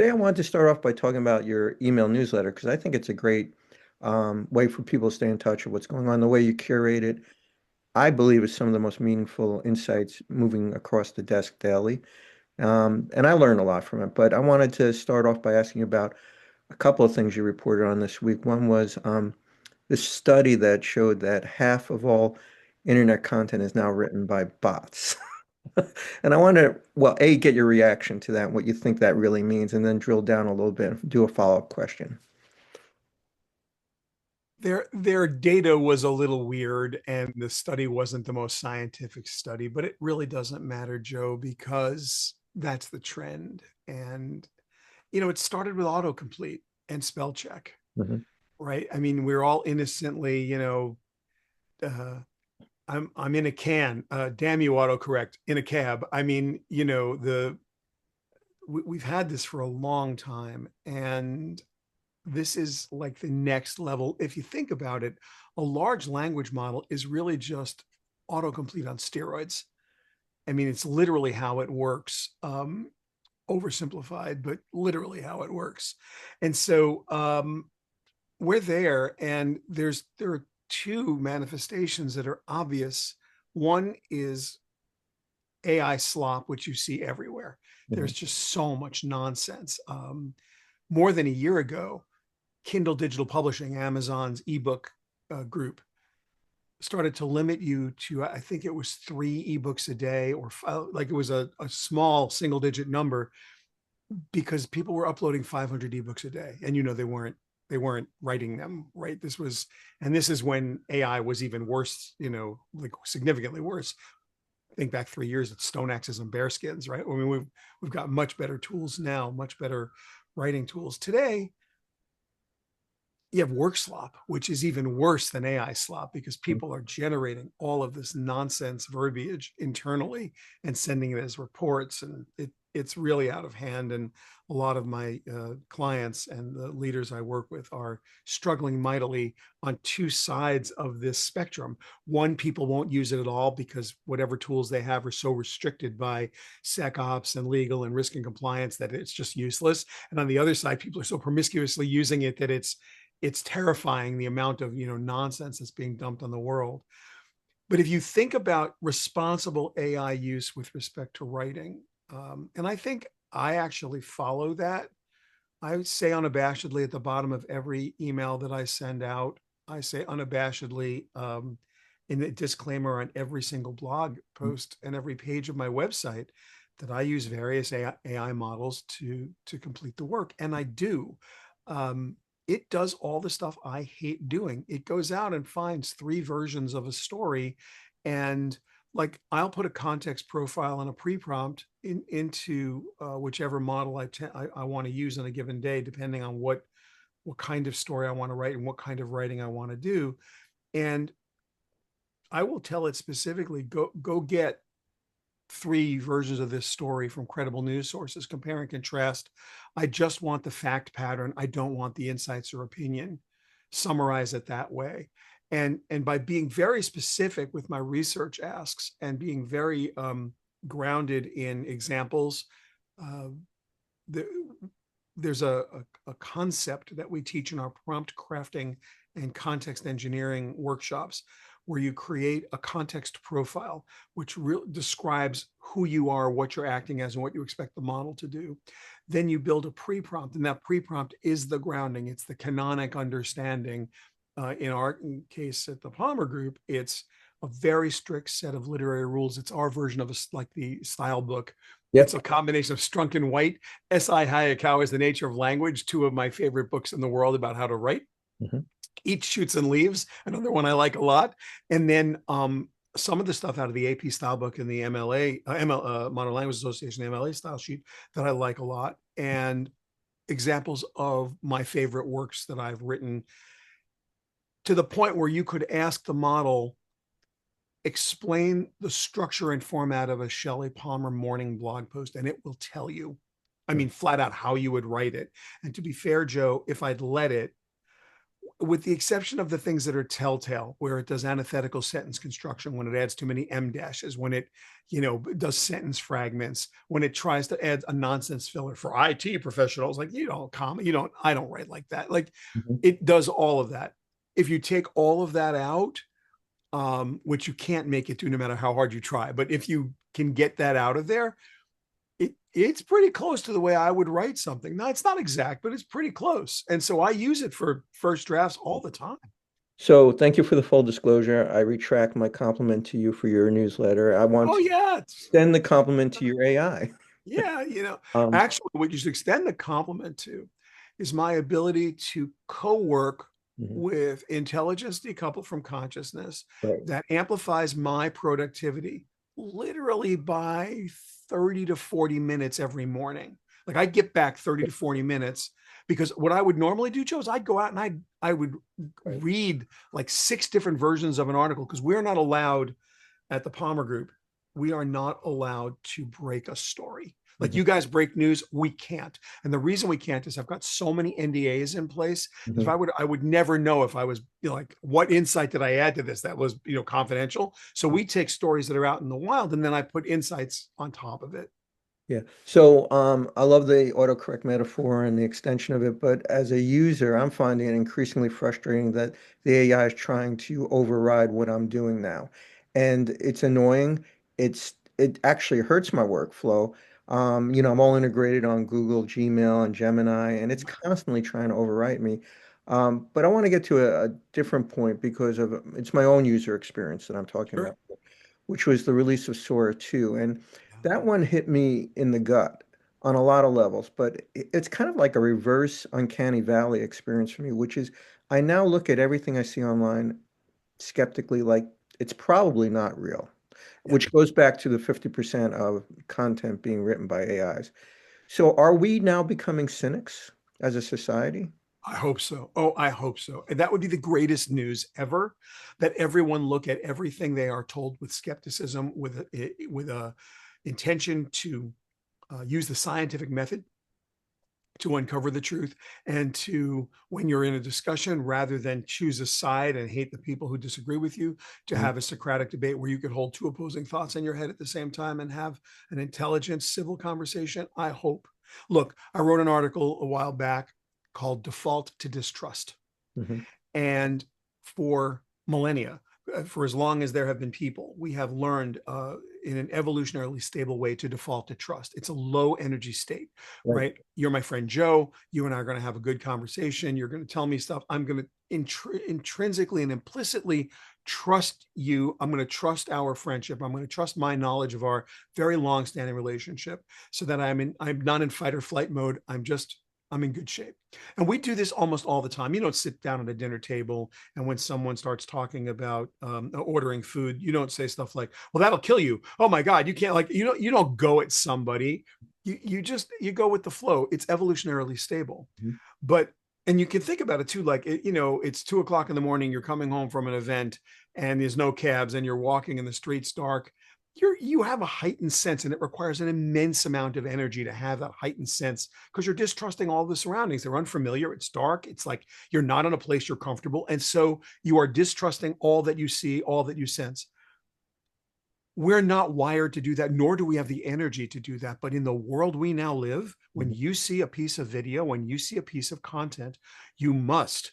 Today, I wanted to start off by talking about your email newsletter because I think it's a great way for people to stay in touch with what's going on. The way you curate it, I believe, is some of the most meaningful insights moving across the desk daily. And I learned a lot from it. But I wanted to start off by asking you about a couple of things you reported on this week. One was this study that showed that half of all internet content is now written by bots. And I want to, well, A, get your reaction to that, what you think that really means, and then drill down a little bit and do a follow-up question. Their data was a little weird and the study wasn't the most scientific study, but it really doesn't matter, Joe, because that's the trend. And it started with autocomplete and spell check, Mhm. right? I mean, we're all innocently, uh, I'm in a can, damn you, autocorrect, in a cab. I mean, we've had this for a long time, and this is like the next level. If you think about it, a large language model is really just autocomplete on steroids. I mean, it's literally how it works. Oversimplified, but literally how it works. And so we're there, and there are two manifestations that are obvious. One is AI slop, which you see everywhere. Mhm. There's just so much nonsense. More than a year ago, Kindle Digital Publishing, Amazon's ebook group, started to limit you to, I think it was 3 ebooks a day, or like it was a small single digit number, because people were uploading 500 ebooks a day, and they weren't writing them right. This is when AI was even worse, like significantly worse. Think back 3 years, it's stone axes and bear skins, right? I mean, we've got much better tools now, much better writing tools today. You have work slop, which is even worse than AI slop, because people are generating all of this nonsense verbiage internally and sending it as reports, and it's really out of hand. And a lot of my clients and the leaders I work with are struggling mightily on two sides of this spectrum. One, people won't use it at all because whatever tools they have are so restricted by SecOps and legal and risk and compliance that it's just useless. And on the other side, people are so promiscuously using it that it's terrifying, the amount of nonsense that's being dumped on the world. But if you think about responsible AI use with respect to writing, and I think I actually follow that. I would say unabashedly at the bottom of every email that I send out, I say unabashedly, in the disclaimer on every single blog post and every page of my website, that I use various AI models to complete the work, and I do. It does all the stuff I hate doing. It goes out and finds 3 versions of a story, and like I'll put a context profile and a pre-prompt into whichever model I want to use on a given day, depending on what kind of story I want to write and what kind of writing I want to do. And I will tell it specifically, go get 3 versions of this story from credible news sources, compare and contrast. I just want the fact pattern. I don't want the insights or opinion. Summarize it that way. And by being very specific with my research asks and being very grounded in examples, uh, the, there's a concept that we teach in our prompt crafting and context engineering workshops, where you create a context profile, which describes who you are, what you're acting as, and what you expect the model to do. Then you build a pre-prompt, and that pre-prompt is the grounding. It's the canonic understanding. In our case at the Palmer Group, it's a very strict set of literary rules. It's our version of like the style book. It's a Yep. combination of Strunk and White. S.I. Hayakawa's The Nature of Language, 2 of my favorite books in the world about how to write. Mhm. Eat, Shoots, and Leaves, another one I like a lot. And then some of the stuff out of the AP style book and the Modern Language Association MLA style sheet that I like a lot, and examples of my favorite works that I've written, to the point where you could ask the model, explain the structure and format of a Shelly Palmer morning blog post, and it will tell you, I mean, flat out how you would write it. And to be fair, Joe, if I'd let it, with the exception of the things that are telltale, where it does antithetical sentence construction, when it adds too many em dashes, when it, does sentence fragments, when it tries to add a nonsense filler for IT professionals, like I don't write like that. Like Mhm. it does all of that. If you take all of that out, which you can't make it do no matter how hard you try, but if you can get that out of there, it's pretty close to the way I would write something. Now it's not exact, but it's pretty close. And so I use it for first drafts all the time. So thank you for the full disclosure. I retract my compliment to you for your newsletter. I want Oh to yeah. extend the compliment to your AI. Yeah, Um, actually what you should extend the compliment to is my ability to co-work mhm, with intelligence decoupled from consciousness right. that amplifies my productivity literally by 30 to 40 minutes every morning. Like I get back 30 to 40 minutes because what I would normally do, Joe, is I'd go out and I would Right. read like 6 different versions of an article because we're not allowed at the Palmer Group, we are not allowed to break a story. Like Mhm, you guys break news, we can't. And the reason we can't is I've got so many NDAs in place. If mhm. I would never know if I was, like, what insight did I add to this that was, confidential. So we take stories that are out in the wild and then I put insights on top of it. Yeah. So I love the autocorrect metaphor and the extension of it, but as a user, I'm finding it increasingly frustrating that the AI is trying to override what I'm doing now. And it's annoying. It actually hurts my workflow. I'm all integrated on Google, Gmail, and Gemini, and it's constantly trying to overwrite me. But I want to get to a different point because of it's my own user experience that I'm talking Sure. about, which was the release of Sora 2. And Yeah. that one hit me in the gut on a lot of levels, but it's kind of like a reverse uncanny valley experience for me, which is I now look at everything I see online skeptically, like it's probably not real, Yep. which goes back to the 50% of content being written by AIs. So are we now becoming cynics as a society? I hope so. Oh, I hope so. And that would be the greatest news ever, that everyone look at everything they are told with skepticism, with a intention to use the scientific method to uncover the truth, and to, when you're in a discussion, rather than choose a side and hate the people who disagree with you, to Mhm. have a Socratic debate where you could hold two opposing thoughts in your head at the same time and have an intelligent civil conversation. I hope. Look, I wrote an article a while back called Default to Distrust. Mhm. And for millennia, for as long as there have been people, we have learned in an evolutionarily stable way to default to trust. It's a low energy state, Right. right? You're my friend Joe. You and I are going to have a good conversation. You're going to tell me stuff. I'm going to intrinsically and implicitly trust you. I'm going to trust our friendship. I'm going to trust my knowledge of our very long-standing relationship, so that I'm not in fight or flight mode. I'm in good shape. And we do this almost all the time. You don't sit down at a dinner table and when someone starts talking about ordering food, you don't say stuff like, "Well, that'll kill you. Oh my God, you can't." Like, you don't go at somebody. You go with the flow. It's evolutionarily stable. Mhm. But and you can think about it too, like it's 2 o'clock in the morning. You're coming home from an event and there's no cabs, and you're walking in the streets dark. You have a heightened sense, and it requires an immense amount of energy to have that heightened sense, because you're distrusting all the surroundings. They're unfamiliar. It's dark. It's like you're not in a place you're comfortable. And so you are distrusting all that you see, all that you sense. We're not wired to do that, nor do we have the energy to do that. But in the world we now live, when Mhm. you see a piece of video, when you see a piece of content, you must,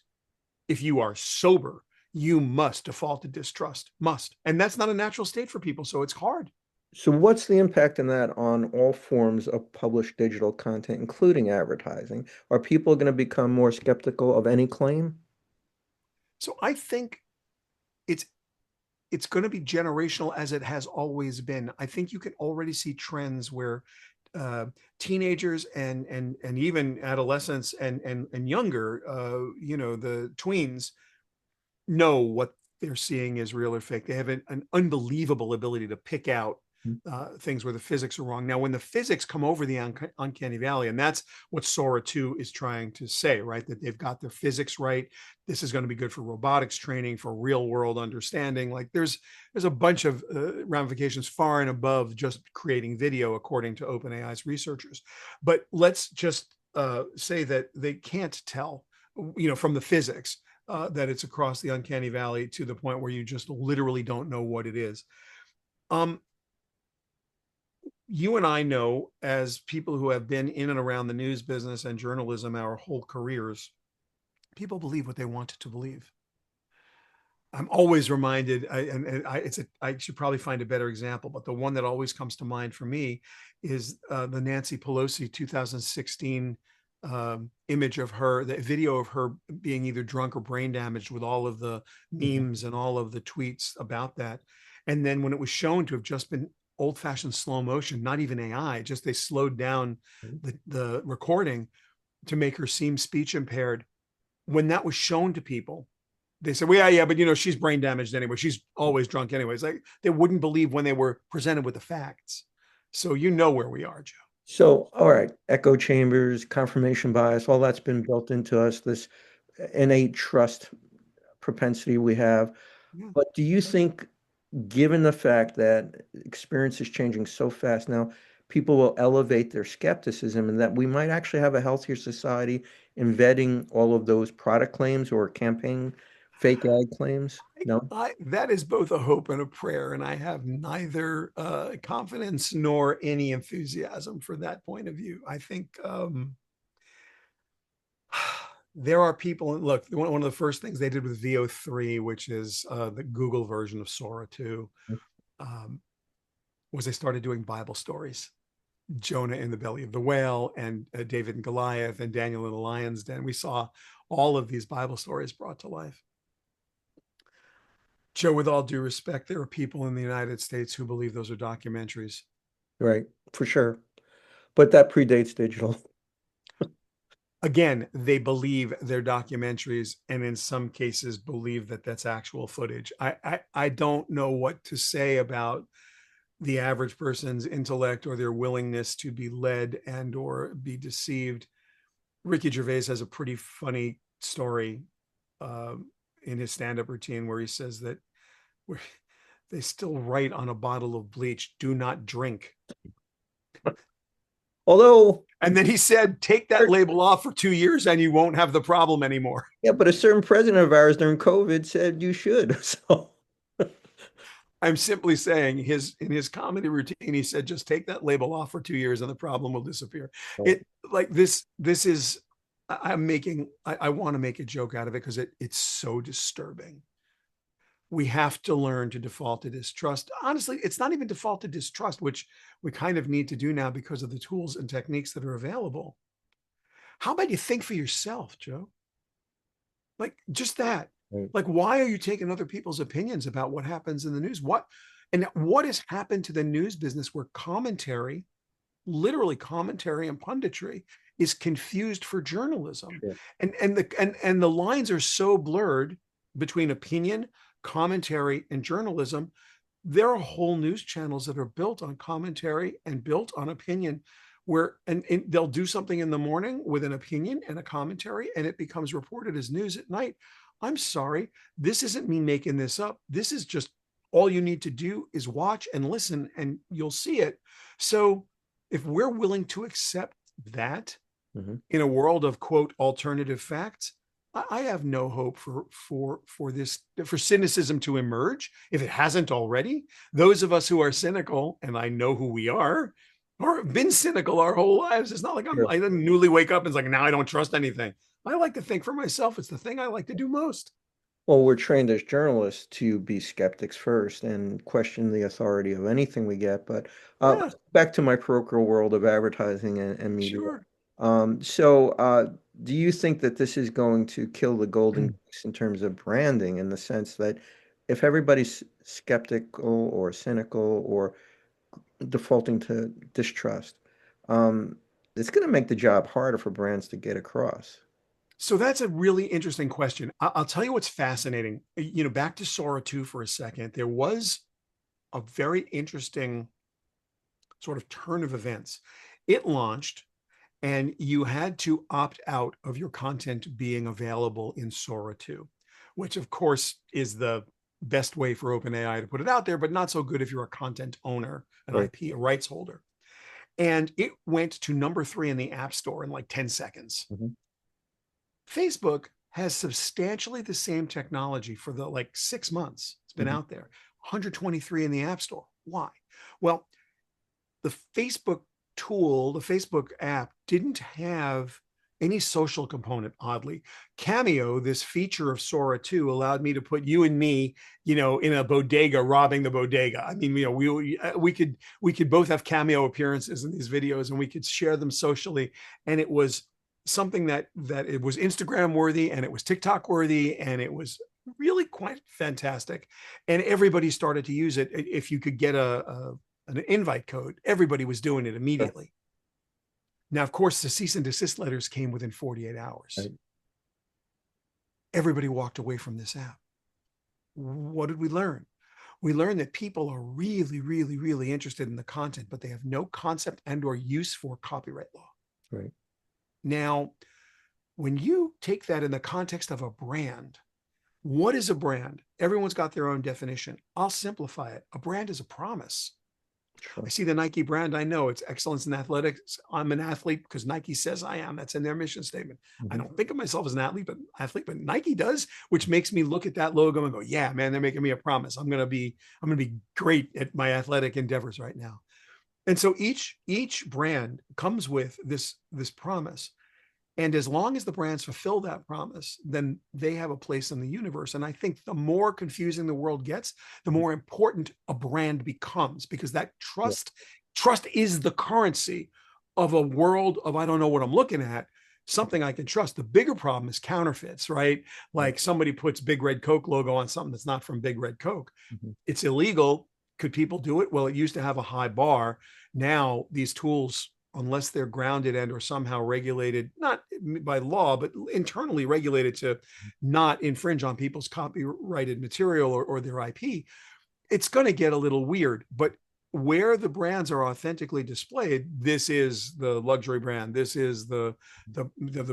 if you are sober, you must default to distrust. Must. And that's not a natural state for people. So it's hard. So what's the impact in that on all forms of published digital content, including advertising? Are people going to become more skeptical of any claim? So I think it's it's going to be generational, as it has always been. I think you can already see trends where uh, teenagers and even adolescents and younger, the tweens, know what they're seeing is real or fake. They have an unbelievable ability to pick out things where the physics are wrong. Now, when the physics come over the uncanny valley, and that's what Sora 2 is trying to say, right? That they've got their physics right. This is going to be good for robotics training, for real world understanding. Like there's a bunch of ramifications far and above just creating video, according to OpenAI's researchers. But let's just say that they can't tell, from the physics, that it's across the uncanny valley to the point where you just literally don't know what it is. Um, you and I know, as people who have been in and around the news business and journalism our whole careers, people believe what they want to believe. I'm always reminded, I should probably find a better example, but the one that always comes to mind for me is the Nancy Pelosi 2016 image of her, the video of her being either drunk or brain damaged, with all of the Mhm. memes and all of the tweets about that. And then when it was shown to have just been old fashioned slow motion, not even AI, just they slowed down the recording to make her seem speech impaired. When that was shown to people, they said, well, yeah, but she's brain damaged anyway. She's always drunk anyways. Like, they wouldn't believe when they were presented with the facts. So you know where we are, Joe. So, all right, echo chambers, confirmation bias, all that's been built into us, this innate trust propensity we have. Yeah. But do you think, given the fact that experience is changing so fast now, people will elevate their skepticism and that we might actually have a healthier society in vetting all of those product claims or campaign fake ad claims? No? That is both a hope and a prayer, and I have neither confidence nor any enthusiasm for that point of view. I think there are people. Look, one of the first things they did with VO3, which is the Google version of Sora 2, um, was they started doing Bible stories. Jonah in the belly of the whale, and David and Goliath, and Daniel in the lion's den. We saw all of these Bible stories brought to life. Joe, with all due respect, there are people in the United States who believe those are documentaries. Right, for sure. But that predates digital. Again, they believe they're documentaries, and in some cases believe that that's actual footage. I don't know what to say about the average person's intellect or their willingness to be led and or be deceived. Ricky Gervais has a pretty funny story in his stand-up routine where he says that they still write on a bottle of bleach, "Do not drink." Although, And then he said, take that label off for 2 years and you won't have the problem anymore. yeah, but a certain president of ours during COVID said you should. So, I'm simply saying, in his comedy routine, he said, just take that label off for 2 years and the problem will disappear. right. It like this is I want to make a joke out of it because it's so disturbing. We have to learn to default to distrust. Honestly, it's not even default to distrust, which we kind of need to do now because of the tools and techniques that are available. How about you think for yourself, Joe? Like, just that. Right. Like, why are you taking other people's opinions about what happens in the news? What has happened to the news business where commentary, literally commentary and punditry, is confused for journalism? Sure. And the lines are so blurred between opinion, commentary, and journalism. There are whole news channels that are built on commentary and built on opinion, where and they'll do something in the morning with an opinion and a commentary, and it becomes reported as news at night. I'm sorry, this isn't me making this up. This is just, all you need to do is watch and listen and you'll see it. So if we're willing to accept that Mhm. in a world of, quote, alternative facts, I have no hope for cynicism to emerge if it hasn't already. Those of us who are cynical, and I know who we are, or have been cynical our whole lives. It's not like Sure. I didn't newly wake up and it's like, now I don't trust anything. I like to think for myself. It's the thing I like to do most. Well, we're trained as journalists to be skeptics first and question the authority of anything we get. But Yeah, back to my parochial world of advertising and media. sure. So, do you think that this is going to kill the golden goose in terms of branding, in the sense that if everybody's skeptical or cynical or defaulting to distrust, um, it's going to make the job harder for brands to get across? So that's a really interesting question. I'll tell you what's fascinating. Back to Sora 2 for a second. There was a very interesting sort of turn of events. It launched, and you had to opt out of your content being available in Sora 2, which of course is the best way for OpenAI to put it out there, but not so good if you're a content owner, an Right. IP, a rights holder. And it went to number 3 in the App Store in like 10 seconds. Mhm. Facebook has substantially the same technology for the like 6 months it's been Mhm. out there, 123 in the App Store. Why? Well, the Facebook tool, the Facebook app didn't have any social component, oddly. Cameo, this feature of Sora 2, allowed me to put you and me, in a bodega robbing the bodega. I mean, we could both have cameo appearances in these videos and we could share them socially. And it was something that it was Instagram worthy and it was TikTok worthy and it was really quite fantastic. And everybody started to use it. If you could get an invite code, everybody was doing it Sure. immediately. Now, of course, the cease and desist letters came within 48 hours. Right. Everybody walked away from this app. What did we learn? We learned that people are really, really, really interested in the content, but they have no concept and or use for copyright law. Right. Now, when you take that in the context of a brand, what is a brand? Everyone's got their own definition. I'll simplify it. A brand is a promise. I Sure. see the Nike brand. I know it's excellence in athletics. I'm an athlete because Nike says I am. That's in their mission statement. I Mhm. don't think of myself as an athlete, but Nike does, which makes me look at that logo and go, yeah, man, they're making me a promise. I'm going to be great at my athletic endeavors right now. And so each brand comes with this promise. And as long as the brands fulfill that promise, then they have a place in the universe. And I think the more confusing the world gets, the more important a brand becomes, because that Yeah. trust is the currency of a world of, I don't know what I'm looking at, something I can trust. The bigger problem is counterfeits, right? Right. Like somebody puts Big Red Coke logo on something that's not from Big Red Coke. Mhm. It's illegal. Could people do it? Well, it used to have a high bar. Now these tools, unless they're grounded and or somehow regulated, not by law, but internally regulated to not infringe on people's copyrighted material or their IP, it's going to get a little weird. But where the brands are authentically displayed, this is the luxury brand, this is the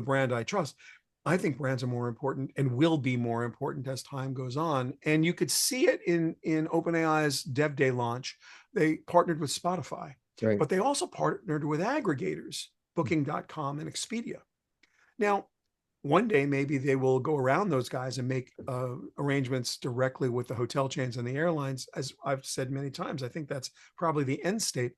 brand I trust. I think brands are more important and will be more important as time goes on. And you could see it in OpenAI's Dev Day launch. They partnered with Spotify, Right. but they also partnered with aggregators, Booking.com and Expedia. Now, one day maybe they will go around those guys and make arrangements directly with the hotel chains and the airlines. As I've said many times, I think that's probably the end state.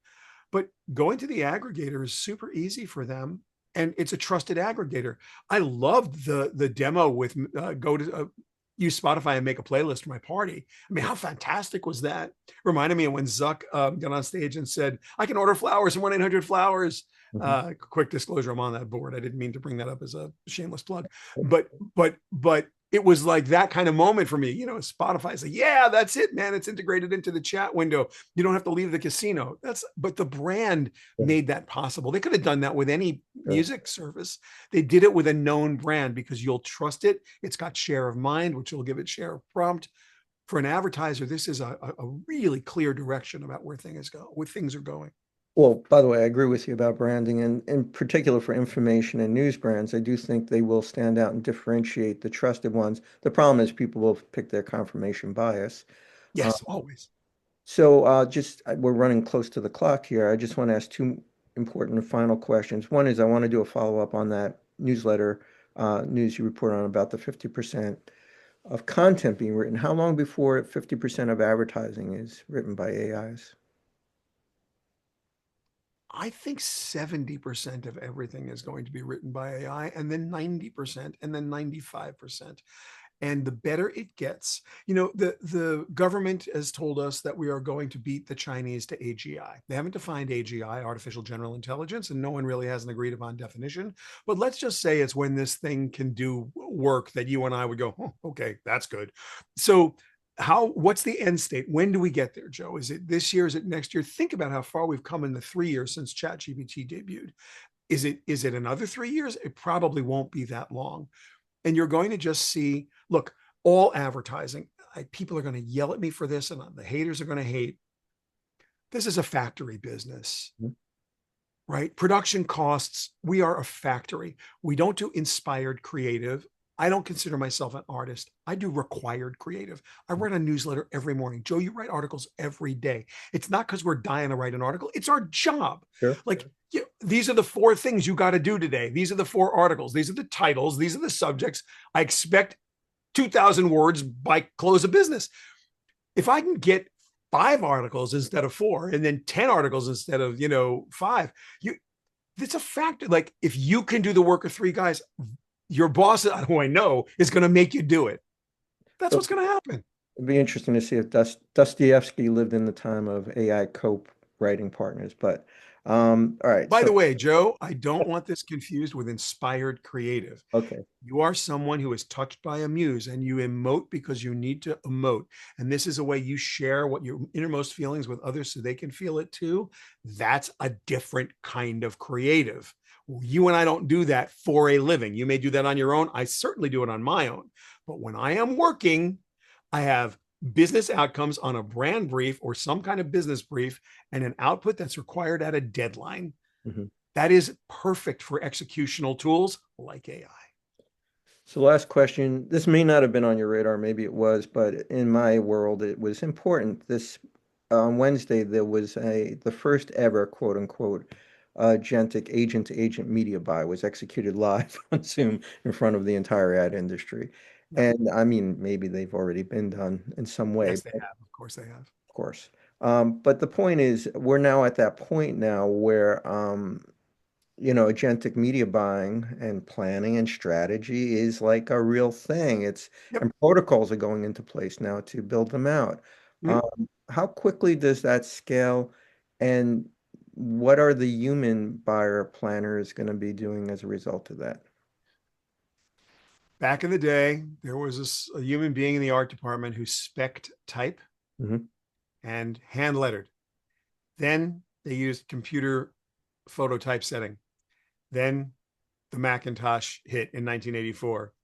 But going to the aggregator is super easy for them, and it's a trusted aggregator. I loved the demo with go to use Spotify and make a playlist for my party. I mean, how fantastic was that? Reminded me of when Zuck got on stage and said, "I can order flowers from 1-800-Flowers." Mhm. Quick disclosure, I'm on that board. I didn't mean to bring that up as a shameless plug, Right. but it was like that kind of moment for me. Spotify said, "Yeah, that's it, man. It's integrated into the chat window. You don't have to leave the casino." But the brand Yeah. made that possible. They could have done that with any Sure. music service. They did it with a known brand because you'll trust it. It's got share of mind, which will give it share of prompt. For an advertiser, this is a really clear direction about where things are going. Well, by the way, I agree with you about branding, and in particular for information and news brands, I do think they will stand out and differentiate the trusted ones. The problem is people will pick their confirmation bias. Uh, Yes, always. so we're running close to the clock here. I just want to ask two important final questions. One is I want to do a follow-up on that newsletter news you report on about the 50% of content being written. How long before 50% of advertising is written by AIs? I think 70% of everything is going to be written by AI, and then 90%, and then 95%. And the better it gets, the government has told us that we are going to beat the Chinese to AGI. They haven't defined AGI, artificial general intelligence, and no one really has an agreed upon definition. But let's just say it's when this thing can do work that you and I would go, oh, okay, that's good. So what's the end state? When do we get there, Joe? Is it this year? Is it next year? Think about how far we've come in the 3 years since ChatGPT debuted. Is it another 3 years? It probably won't be that long. And you're going to just see, look, all advertising, people are going to yell at me for this, and the haters are going to hate. This is a factory business, Mhm. right? Production costs, we are a factory. We don't do inspired creative. I don't consider myself an artist. I do required creative. I write a newsletter every morning. Joe, you write articles every day. It's not because we're dying to write an article. It's our job. Sure. Like, these are the four things you got to do today. These are the four articles. These are the titles. These are the subjects. I expect 2,000 words by close of business. If I can get 5 articles instead of 4, and then 10 articles instead of, 5, it's a factor. Like, if you can do the work of 3 guys, your boss, who I know, is going to make you do it. That's So what's going to happen. it'd be interesting to see if Dostoevsky lived in the time of AI cope writing partners. But all right. By So the way, Joe, I don't want this confused with inspired creative. okay. You are someone who is touched by a muse and you emote because you need to emote. And this is a way you share what your innermost feelings with others so they can feel it too. That's a different kind of creative. You and I don't do that for a living. You may do that on your own. I certainly do it on my own. But when I am working, I have business outcomes on a brand brief or some kind of business brief and an output that's required at a deadline. Mhm. That is perfect for executional tools like AI. So last question. This may not have been on your radar, maybe it was, but in my world, it was important. This on Wednesday, there was the first ever quote unquote agentic agent to agent media buy was executed live on Zoom in front of the entire ad industry. Yep. And I mean, maybe they've already been done in some way, Yes, they but have. Of course, they have. of course. But the point is, we're now at that point now where agentic media buying and planning and strategy is like a real thing. Yep. And protocols are going into place now to build them out. Mhm. How quickly does that scale? And what are the human buyer planners going to be doing as a result of that? Back in the day, there was a human being in the art department who spec'd type Hmm. and hand lettered. Then they used computer photo typesetting. Then the Macintosh hit in 1984,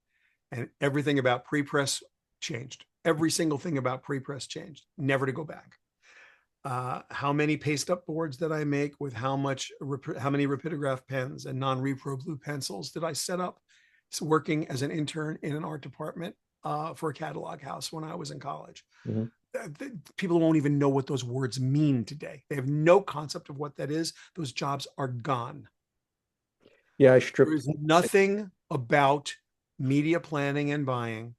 and everything about pre-press changed. Every single thing about pre-press changed, never to go back. How many paste up boards did I make with how many rapidograph pens and non-repro blue pencils did I set up? So working as an intern in an art department for a catalog house when I was in college. Hmm. People won't even know what those words mean today. They have no concept of what that is. Those jobs are gone. Yeah, I There stripped. is nothing about media planning and buying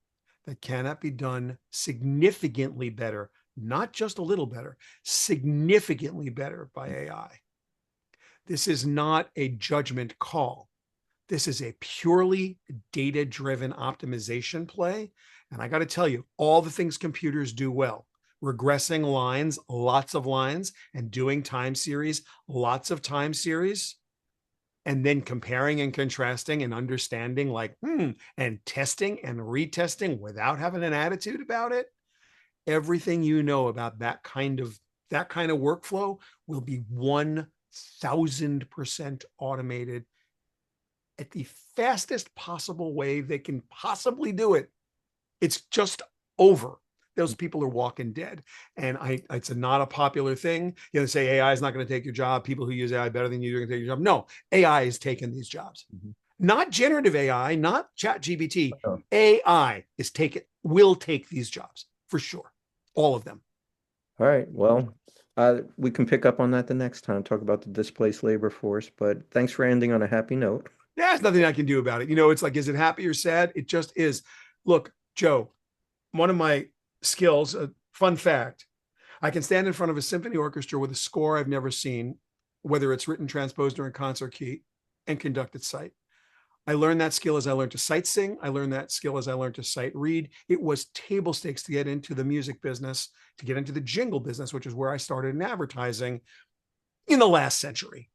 that cannot be done significantly better, not just a little better, significantly better by AI. This is not a judgment call. This is a purely data driven optimization play. And I got to tell you, all the things computers do well, regressing lines, lots of lines, and doing time series, lots of time series, and then comparing and contrasting and understanding, like, and testing and retesting without having an attitude about it. Everything you know about that kind of workflow will be 1,000% automated at the fastest possible way they can possibly do it. It's just over. Those people are walking dead. And it's not a popular thing. Say AI is not going to take your job. People who use AI better than you are going to take your job. No, AI is taking these jobs. Mhm. Not generative AI, not chat GPT. Oh, AI will take these jobs for sure. All of them. all right. Well, we can pick up on that the next time, talk about the displaced labor force. But thanks for ending on a happy note. There's nothing I can do about it. It's like, is it happy or sad? It just is. Look, Joe, one of my skills, a fun fact, I can stand in front of a symphony orchestra with a score I've never seen, whether it's written, transposed, or in concert key, and conduct at sight. I learned that skill as I learned to sight sing. I learned that skill as I learned to sight read. It was table stakes to get into the music business, to get into the jingle business, which is where I started in advertising in the last century.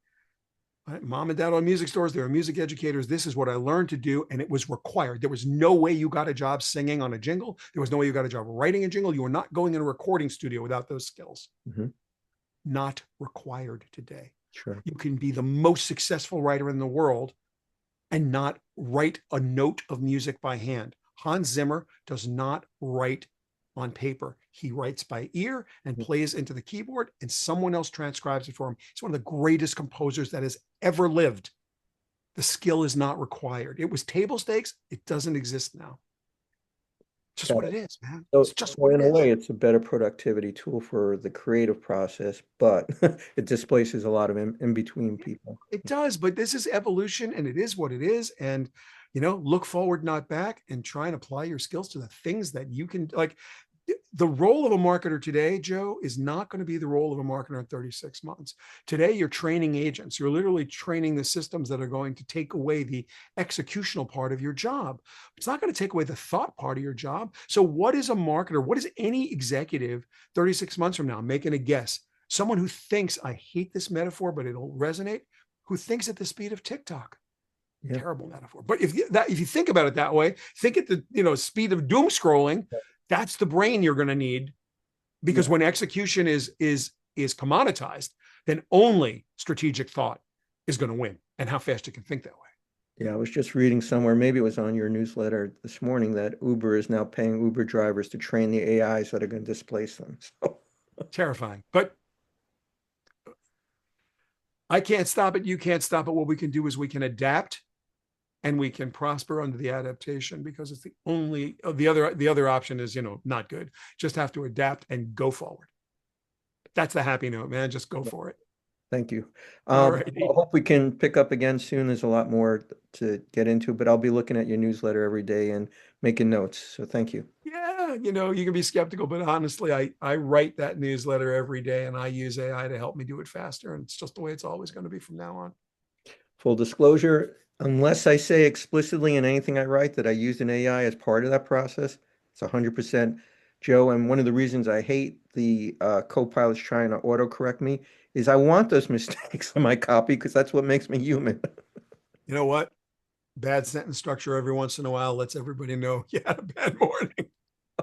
Mom and dad owned music stores. They were music educators. This is what I learned to do, and it was required. There was no way you got a job singing on a jingle. There was no way you got a job writing a jingle. You were not going in a recording studio without those skills. Hmm. Not required today. Sure. You can be the most successful writer in the world and not write a note of music by hand. Hans Zimmer does not write on paper. He writes by ear and plays into the keyboard, and someone else transcribes it for him. He's one of the greatest composers that has ever lived. The skill is not required. It was table stakes. It doesn't exist now. Just Got what it. it is, man. It's So, just so what in it a is. way, it's a better productivity tool for the creative process, but it displaces a lot of in between people. It does, but this is evolution and it is what it is. And, look forward, not back, and try and apply your skills to the things that you can like. The role of a marketer today, Joe, is not going to be the role of a marketer in 36 months. Today, you're training agents. You're literally training the systems that are going to take away the executional part of your job. It's not going to take away the thought part of your job. So, what is a marketer? What is any executive 36 months from now? Making a guess. Someone who thinks, I hate this metaphor, but it'll resonate, who thinks at the speed of TikTok. Yeah. Terrible metaphor. But if you think about it that way, think at the speed of doom scrolling, that's the brain you're going to need, because Yeah. when execution is commoditized, then only strategic thought is going to win, and how fast you can think that way. Yeah, I was just reading somewhere, maybe it was on your newsletter this morning, that Uber is now paying Uber drivers to train the AIs that are going to displace them. So, Terrifying. But I can't stop it. You can't stop it. What we can do is we can adapt and we can prosper under the adaptation, because it's the only the other option is not good. Just have to adapt and go forward. That's the happy note, man. Just go for it. thank you. All I right. hope we can pick up again soon. There's a lot more to get into, but I'll be looking at your newsletter every day and making notes. So thank you. Yeah, you can be skeptical, but honestly, I write that newsletter every day and I use AI to help me do it faster. And it's just the way it's always going to be from now on. Full disclosure, unless I say explicitly in anything I write that I used an AI as part of that process, it's 100% Joe. And one of the reasons I hate the co-pilots trying to autocorrect me is I want those mistakes on my copy because that's what makes me human. You know what? Bad sentence structure every once in a while lets everybody know you had a bad morning.